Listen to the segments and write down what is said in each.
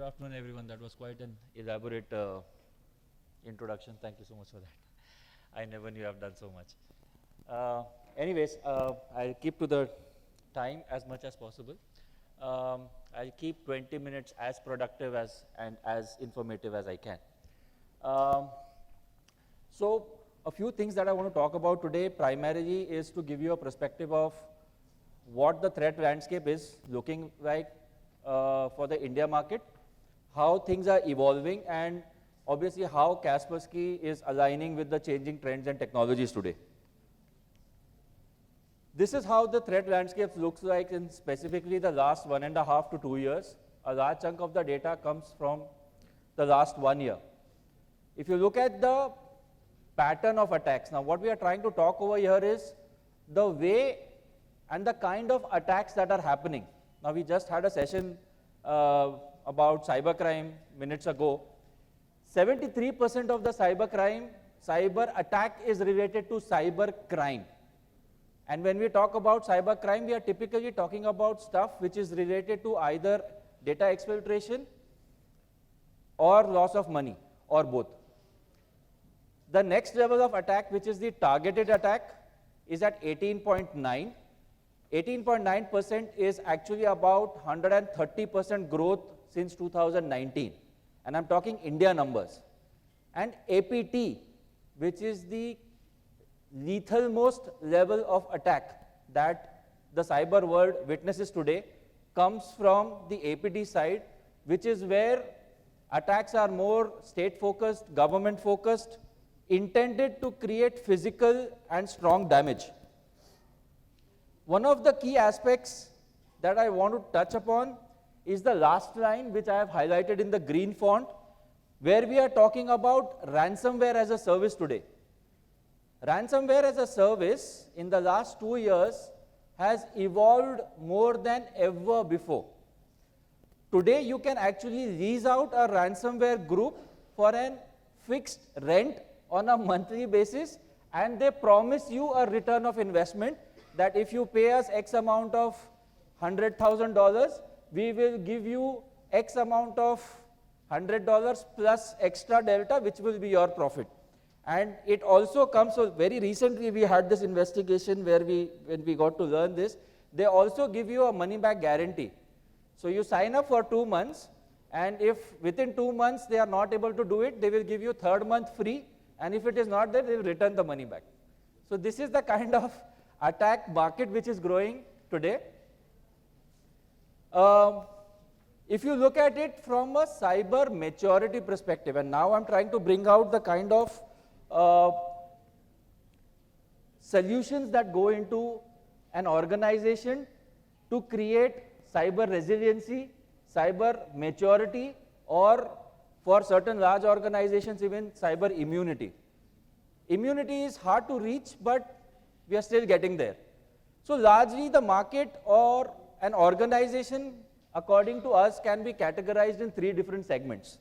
afternoon, everyone. That was quite an elaborate introduction. Thank you so much for that. I never knew I've done so much. Anyways, I'll keep to the time as much as possible. I'll keep 20 minutes as productive and as informative as I can. So a few things that I want to talk about today primarily is to give you a perspective of what the threat landscape is looking like for the India market, how things are evolving, and obviously how Kaspersky is aligning with the changing trends and technologies today. This is how the threat landscape looks like in specifically the last 1.5 to 2 years. A large chunk of the data comes from the last 1 year. If you look at the pattern of attacks, now what we are trying to talk over here is the way and the kind of attacks that are happening. Now we just had a session about cybercrime minutes ago. 73% of the cyber attack is related to cyber crime. And when we talk about cyber crime, we are typically talking about stuff which is related to either data exfiltration or loss of money, or both. The next level of attack, which is the targeted attack, is at 18.9. 18.9% is actually about 130% growth since 2019. And I'm talking India numbers. And APT, which is the lethal most level of attack that the cyber world witnesses today, comes from the APT side, which is where attacks are more state-focused, government-focused, intended to create physical and strong damage. One of the key aspects that I want to touch upon is the last line, which I have highlighted in the green font, where we are talking about ransomware as a service today. Ransomware as a service in the last 2 years has evolved more than ever before. Today, you can actually lease out a ransomware group for a fixed rent on a monthly basis, and they promise you a return of investment that if you pay us X amount of $100,000, we will give you X amount of $100 plus extra delta, which will be your profit. And it also comes, so very recently we had this investigation where when we got to learn this, they also give you a money back guarantee. So you sign up for 2 months, and if within 2 months they are not able to do it, they will give you 3rd month free, and if it is not there, they will return the money back. So this is the kind of attack market which is growing today. If you look at it from a cyber maturity perspective, and now I'm trying to bring out the kind of solutions that go into an organization to create cyber resiliency, cyber maturity, or for certain large organizations, even cyber immunity. Immunity is hard to reach, but we are still getting there. So largely the market or an organization, according to us, can be categorized in 3 different segments.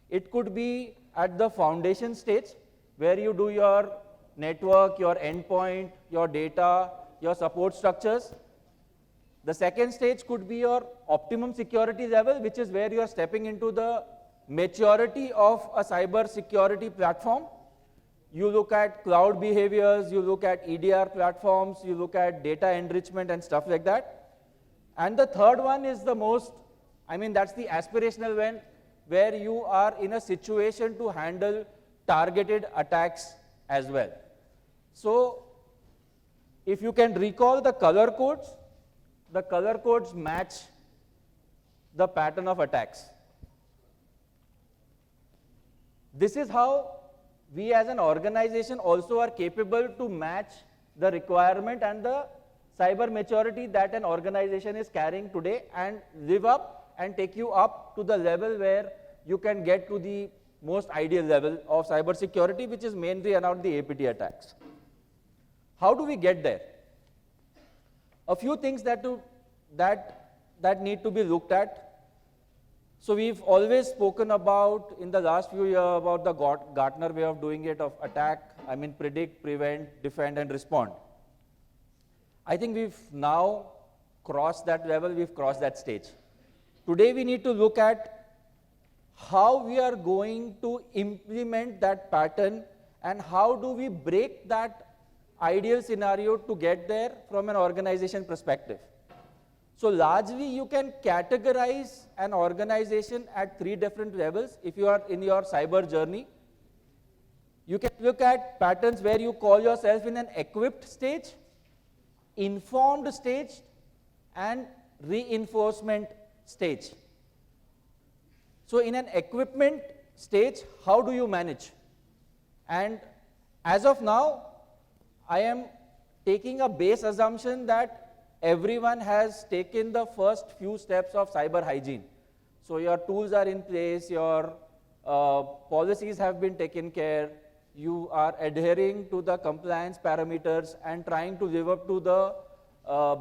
It could be at the foundation stage, where you do your network, your endpoint, your data, your support structures. The second stage could be your optimum security level, which is where you are stepping into the maturity of a cyber security platform. You look at cloud behaviors, you look at EDR platforms, you look at data enrichment and stuff like that. And the third one is the most, that's the aspirational one, where you are in a situation to handle targeted attacks as well. So if you can recall the color codes match the pattern of attacks. This is how we as an organization also are capable to match the requirement and the cyber maturity that an organization is carrying today, and live up and take you up to the level where you can get to the most ideal level of cyber security, which is mainly around the APT attacks. How do we get there? A few things that need to be looked at. So we've always spoken about, in the last few years, about the Gartner way of doing it, of attack, predict, prevent, defend, and respond. I think we've now crossed that level, we've crossed that stage. Today we need to look at how we are going to implement that pattern and how do we break that ideal scenario to get there from an organization perspective. So largely you can categorize an organization at 3 different levels if you are in your cyber journey. You can look at patterns where you call yourself in an equipped stage, informed stage, and reinforcement stage. So in an equipment stage, how do you manage? And as of now, I am taking a base assumption that everyone has taken the first few steps of cyber hygiene. So your tools are in place, your policies have been taken care, you are adhering to the compliance parameters and trying to live up to the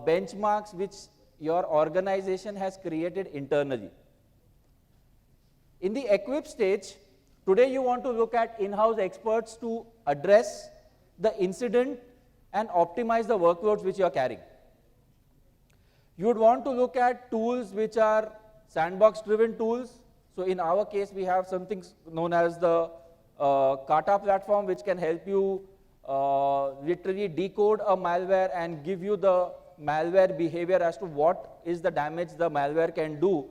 benchmarks which your organization has created internally. In the equip stage, today you want to look at in-house experts to address the incident and optimize the workloads which you are carrying. You would want to look at tools which are sandbox-driven tools. So in our case, we have something known as the Kata platform, which can help you literally decode a malware and give you the malware behavior as to what is the damage the malware can do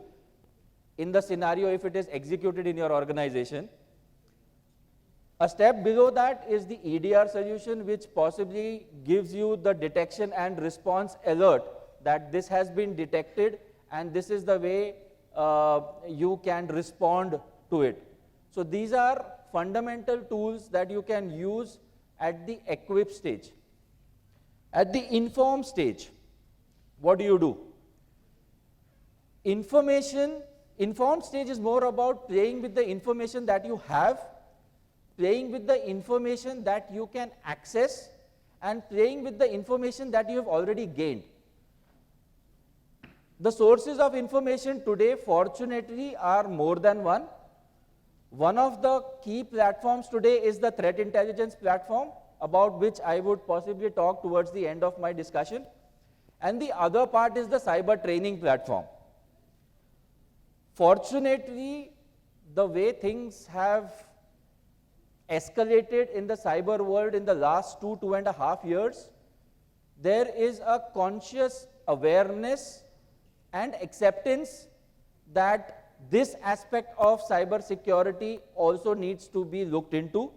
in the scenario if it is executed in your organization. A step below that is the EDR solution, which possibly gives you the detection and response alert that this has been detected and this is the way you can respond to it. So these are fundamental tools that you can use at the equip stage. At the inform stage, what do? Informed stage is more about playing with the information that you have, playing with the information that you can access, and playing with the information that you have already gained. The sources of information today, fortunately, are more than one. One of the key platforms today is the threat intelligence platform, about which I would possibly talk towards the end of my discussion. And the other part is the cyber training platform. Fortunately, the way things have escalated in the cyber world in the last 2.5 years, there is a conscious awareness and acceptance that this aspect of cyber security also needs to be looked into.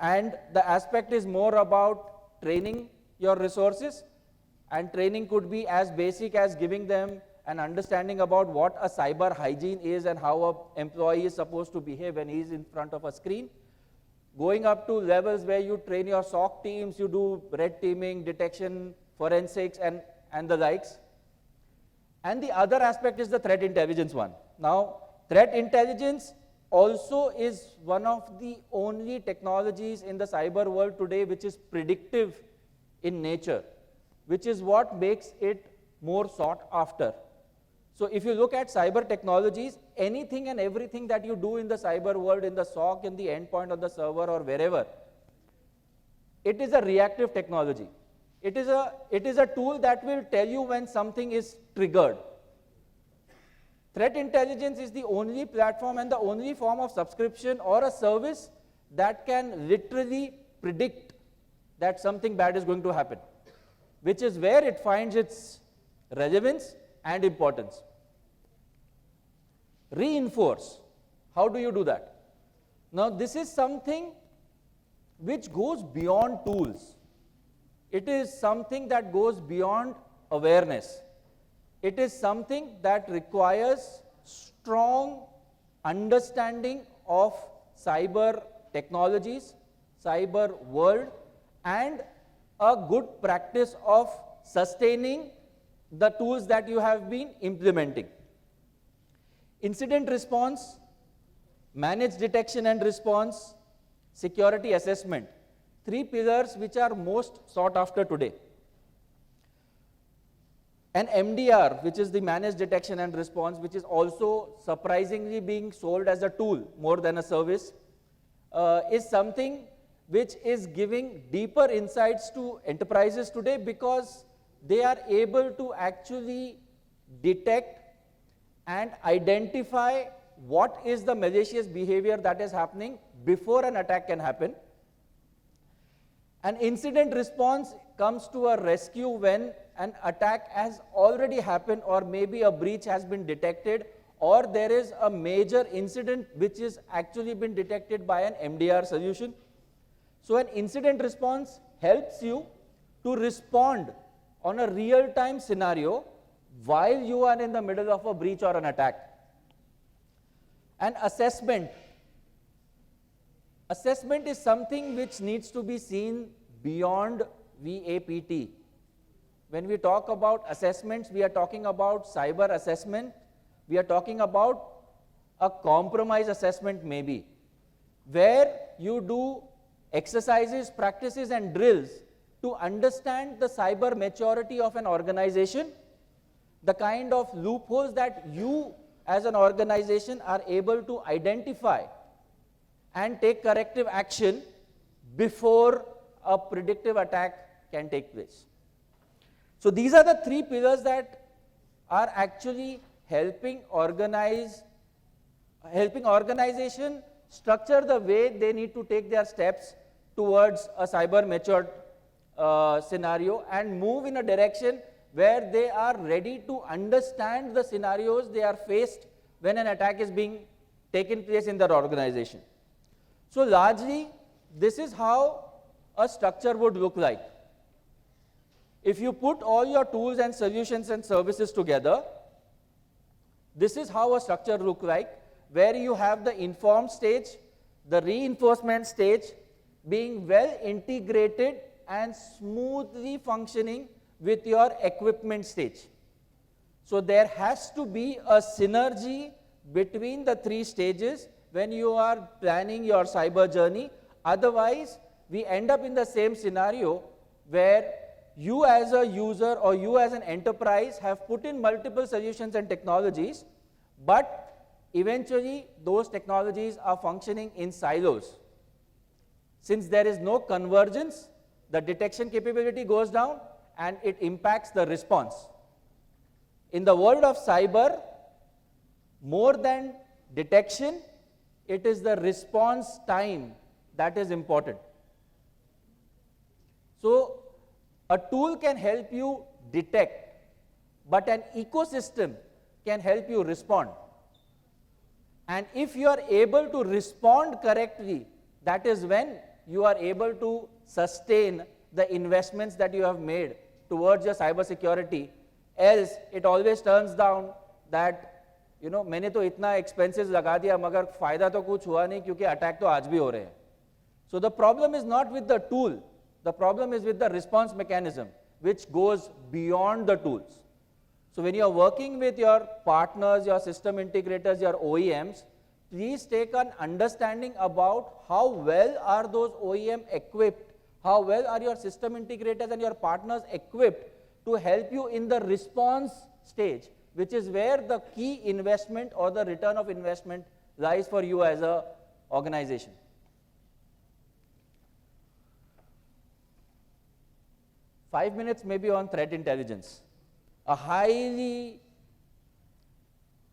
And the aspect is more about training your resources, and training could be as basic as giving them an understanding about what a cyber hygiene is and how an employee is supposed to behave when he is in front of a screen, going up to levels where you train your SOC teams, you do red teaming, detection, forensics, and the likes. And the other aspect is the threat intelligence one. Now, threat intelligence also is one of the only technologies in the cyber world today which is predictive in nature, which is what makes it more sought after. So if you look at cyber technologies, anything and everything that you do in the cyber world, in the SOC, in the endpoint, on the server, or wherever, it is a reactive technology. It is a tool that will tell you when something is triggered. Threat intelligence is the only platform and the only form of subscription or a service that can literally predict that something bad is going to happen, which is where it finds its relevance and importance. Reinforce. How do you do that? Now, this is something which goes beyond tools. It is something that goes beyond awareness. It is something that requires strong understanding of cyber technologies, cyber world, and a good practice of sustaining the tools that you have been implementing. Incident response, managed detection and response, security assessment. 3 pillars which are most sought after today. And MDR, which is the managed detection and response, which is also surprisingly being sold as a tool more than a service, is something which is giving deeper insights to enterprises today because they are able to actually detect and identify what is the malicious behavior that is happening before an attack can happen. An incident response comes to a rescue when an attack has already happened, or maybe a breach has been detected, or there is a major incident which is actually been detected by an MDR solution. So an incident response helps you to respond on a real-time scenario while you are in the middle of a breach or an attack. An assessment. Assessment is something which needs to be seen beyond VAPT. When we talk about assessments, we are talking about cyber assessment. We are talking about a compromise assessment maybe, where you do exercises, practices and drills to understand the cyber maturity of an organization, the kind of loopholes that you as an organization are able to identify and take corrective action before a predictive attack can take place. So these are the three pillars that are actually helping organization structure the way they need to take their steps towards a cyber matured scenario and move in a direction where they are ready to understand the scenarios they are faced when an attack is being taken place in their organization. So largely, this is how a structure would look like. If you put all your tools and solutions and services together, this is how a structure looks like, where you have the inform stage, the reinforcement stage being well integrated and smoothly functioning with your equipment stage. So there has to be a synergy between the three stages when you are planning your cyber journey. Otherwise, we end up in the same scenario where you as a user or you as an enterprise have put in multiple solutions and technologies, but eventually those technologies are functioning in silos. Since there is no convergence, the detection capability goes down and it impacts the response. In the world of cyber, more than detection, it is the response time that is important. So a tool can help you detect, but an ecosystem can help you respond. And if you are able to respond correctly, that is when you are able to sustain the investments that you have made towards your cyber security. Else, it always turns down that, you know, मैंने तो इतना expenses लगा दिया मगर फायदा तो कुछ हुआ नहीं क्योंकि attack तो आज भी हो रहे हैं. So the problem is not with the tool. The problem is with the response mechanism, which goes beyond the tools. So when you are working with your partners, your system integrators, your OEMs, please take an understanding about how well are those OEM equipped, how well are your system integrators and your partners equipped to help you in the response stage, which is where the key investment or the return of investment lies for you as an organization. Five minutes maybe on threat intelligence. A highly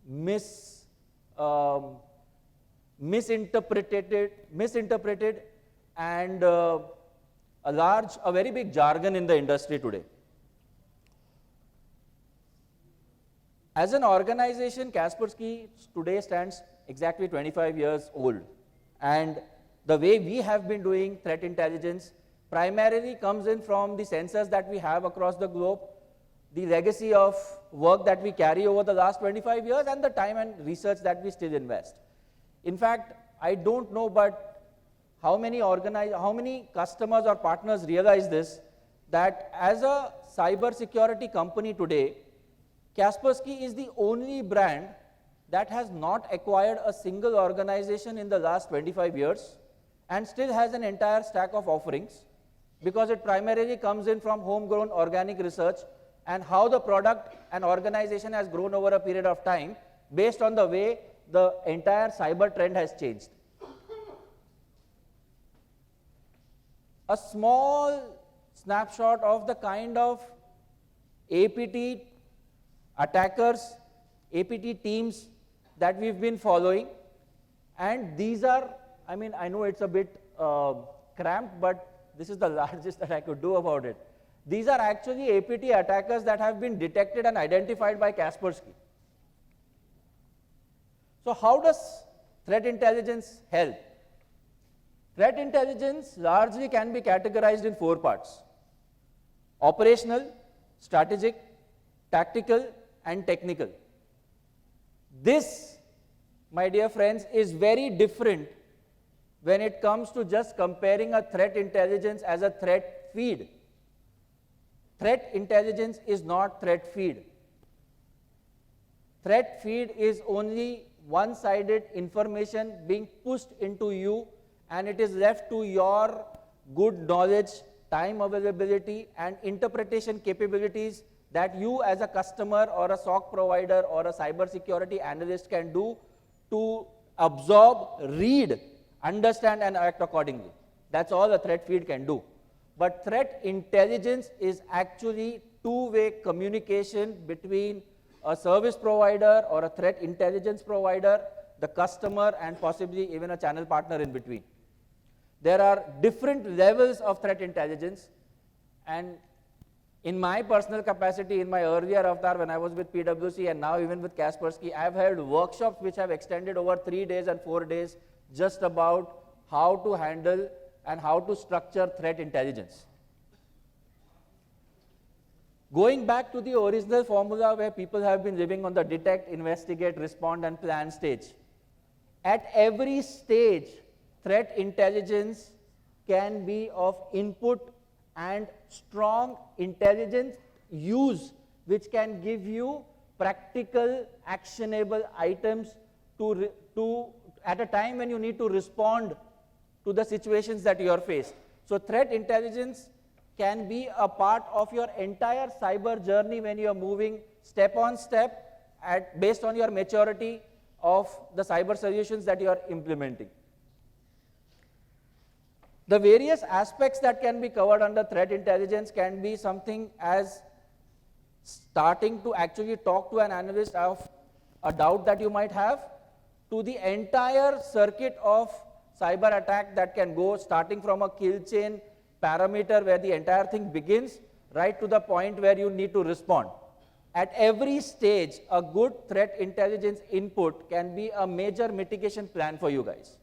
misinterpreted and a very big jargon in the industry today. As an organization, Kaspersky today stands exactly 25 years old. And the way we have been doing threat intelligence primarily comes in from the sensors that we have across the globe, the legacy of work that we carry over the last 25 years, and the time and research that we still invest. In fact, I don't know, but how many customers or partners realize this, that as a cyber security company today, Kaspersky is the only brand that has not acquired a single organization in the last 25 years and still has an entire stack of offerings, because it primarily comes in from homegrown organic research and how the product and organization has grown over a period of time based on the way the entire cyber trend has changed. A small snapshot of the kind of APT attackers, APT teams that we've been following, and these are, I mean, I know it's a bit cramped, but this is the largest that I could do about it. These are actually APT attackers that have been detected and identified by Kaspersky. So how does threat intelligence help? Threat intelligence largely can be categorized in 4 parts: operational, strategic, tactical, and technical. This, my dear friends, is very different when it comes to just comparing a threat intelligence as a threat feed. Threat intelligence is not threat feed. Threat feed is only one-sided information being pushed into you, and it is left to your good knowledge, time availability, and interpretation capabilities that you as a customer or a SOC provider or a cybersecurity analyst can do to absorb, read, understand, and act accordingly. That's all a threat feed can do. But threat intelligence is actually two-way communication between a service provider or a threat intelligence provider, the customer, and possibly even a channel partner in between. There are different levels of threat intelligence, and in my personal capacity, in my earlier avatar when I was with PwC and now even with Kaspersky, I've held workshops which have extended over 3 days and 4 days just about how to handle and how to structure threat intelligence. Going back to the original formula where people have been living on the detect, investigate, respond, and plan stage. At every stage, threat intelligence can be of input and strong intelligence use, which can give you practical, actionable items at a time when you need to respond to the situations that you are faced. So threat intelligence can be a part of your entire cyber journey when you are moving step on step based on your maturity of the cyber solutions that you are implementing. The various aspects that can be covered under threat intelligence can be something as starting to actually talk to an analyst of a doubt that you might have, to the entire circuit of cyber attack that can go starting from a kill chain parameter where the entire thing begins, right to the point where you need to respond. At every stage, a good threat intelligence input can be a major mitigation plan for you guys.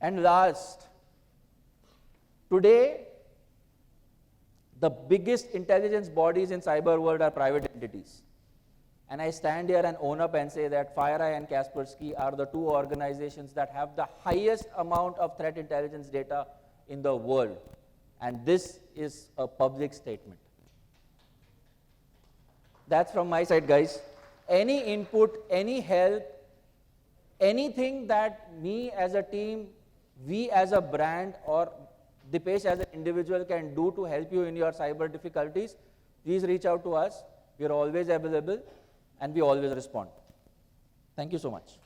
And last, today, the biggest intelligence bodies in cyber world are private entities. And I stand here and own up and say that FireEye and Kaspersky are the 2 organizations that have the highest amount of threat intelligence data in the world. And this is a public statement. That's from my side, guys. Any input, any help, anything that me as a team, we as a brand, or Dipesh as an individual can do to help you in your cyber difficulties, please reach out to us. We are always available and we always respond. Thank you so much.